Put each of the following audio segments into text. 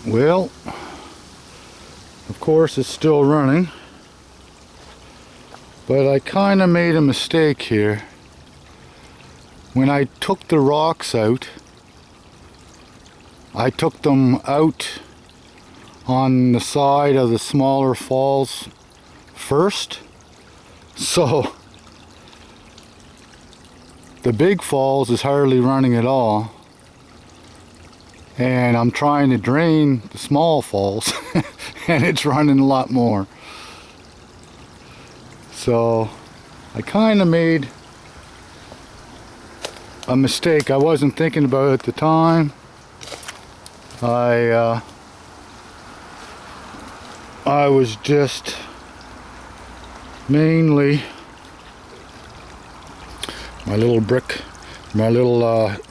Well, of course it's still running, but I kind of made a mistake here. When I took the rocks out, I took them out on the side of the smaller falls first. So the big falls is hardly running at all. And I'm trying to drain the small falls and it's running a lot more. So I kind of made a mistake. I wasn't thinking about it at the time. I was just mainly my little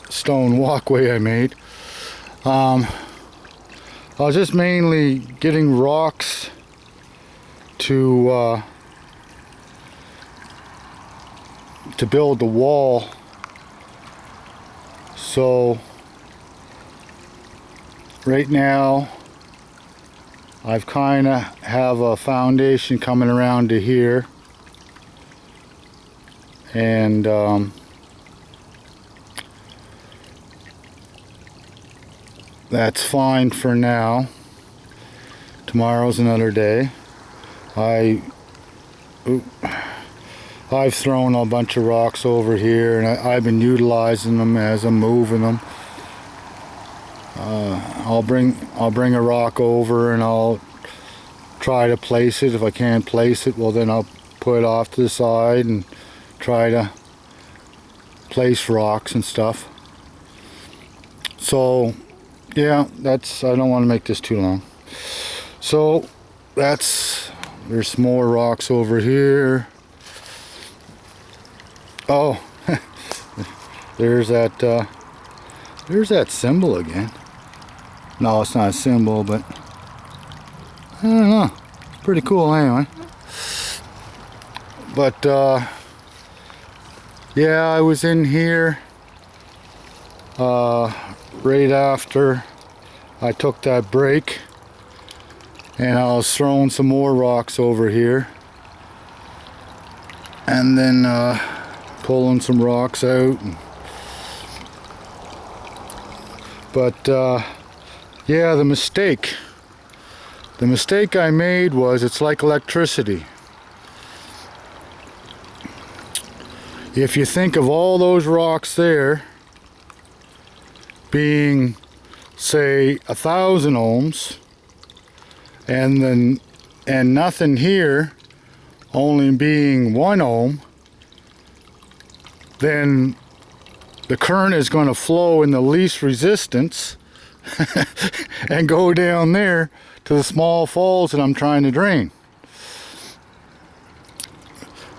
stone walkway I made. I was just mainly getting rocks to build the wall. So right now I've kind of have a foundation coming around to here, and that's fine for now. Tomorrow's another day. I've thrown a bunch of rocks over here, and I've been utilizing them as I'm moving them. I'll bring a rock over and I'll try to place it. If I can't place it, well then I'll put it off to the side and try to place rocks and stuff. So yeah, I don't want to make this too long. So there's some more rocks over here. Oh, there's that symbol again. No, it's not a symbol, but I don't know. It's pretty cool anyway. But yeah, I was in here right after I took that break, and I was throwing some more rocks over here, and then pulling some rocks out. But yeah, the mistake I made was, it's like electricity. If you think of all those rocks there being, say, 1,000 ohms, and nothing here only being 1 ohm, then the current is going to flow in the least resistance and go down there to the small falls that I'm trying to drain.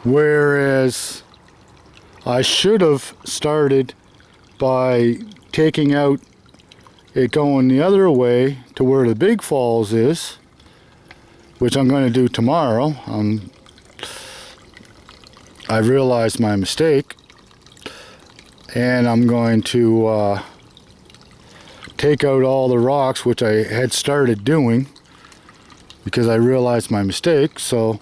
Whereas I should have started by taking out it going the other way to where the big falls is, which I'm going to do tomorrow. I realized my mistake, and I'm going to take out all the rocks, which I had started doing because I realized my mistake. So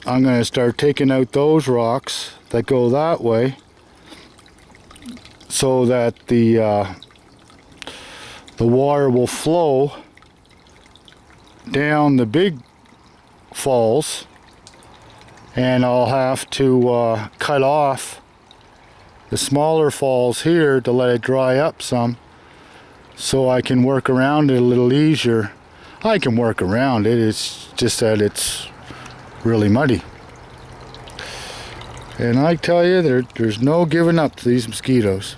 I'm going to start taking out those rocks that go that way, so that the water will flow down the big falls, and I'll have to cut off the smaller falls here to let it dry up some, so I can work around it a little easier. I can work around it, it's just that it's really muddy. And I tell you, there's no giving up to these mosquitoes.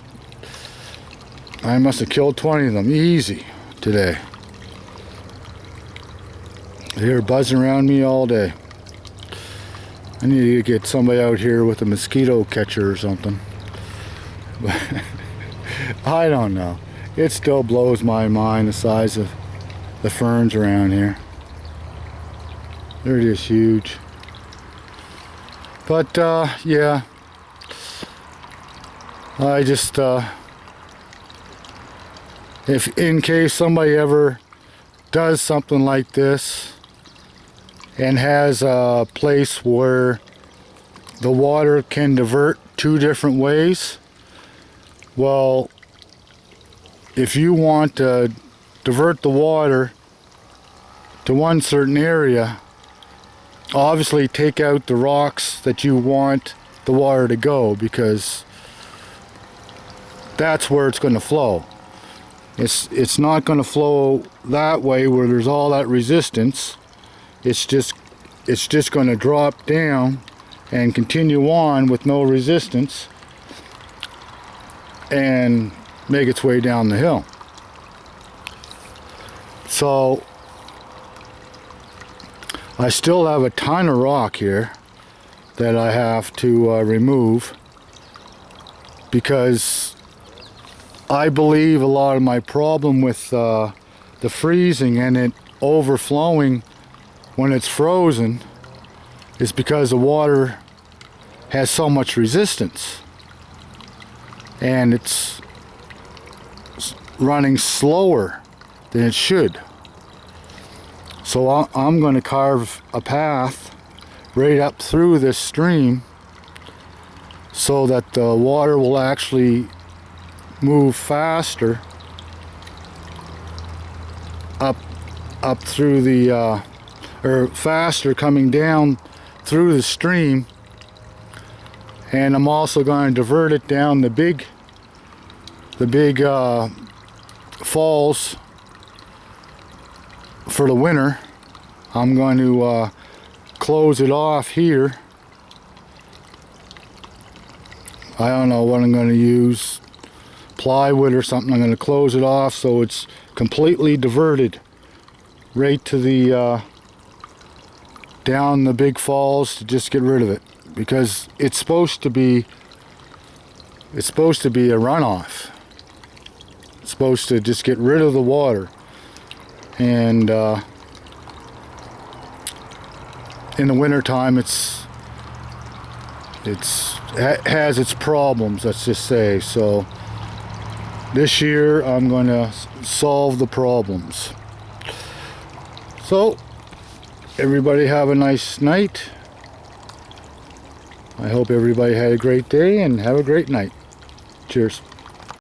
I must have killed 20 of them easy today. They're buzzing around me all day. I need to get somebody out here with a mosquito catcher or something. I don't know. It still blows my mind, the size of the ferns around here. They're just huge. But yeah, I just if in case somebody ever does something like this and has a place where the water can divert two different ways, well, if you want to divert the water to one certain area, obviously take out the rocks that you want the water to go, because that's where it's going to flow. It's not going to flow that way where there's all that resistance. It's just going to drop down and continue on with no resistance and make its way down the hill. So I still have a ton of rock here that I have to remove, because I believe a lot of my problem with the freezing and it overflowing when it's frozen is because the water has so much resistance and it's running slower than it should. So I'm going to carve a path right up through this stream so that the water will actually move faster up through the or faster coming down through the stream, and I'm also going to divert it down the big falls for the winter. I'm going to close it off here. I don't know what I'm going to use, plywood or something. I'm going to close it off so it's completely diverted right to the down the big falls, to just get rid of it, because it's supposed to be a runoff. It's supposed to just get rid of the water, and in the winter time it has its problems, let's just say. So this year I'm going to solve the problems. So everybody have a nice night. I hope everybody had a great day and have a great night. Cheers.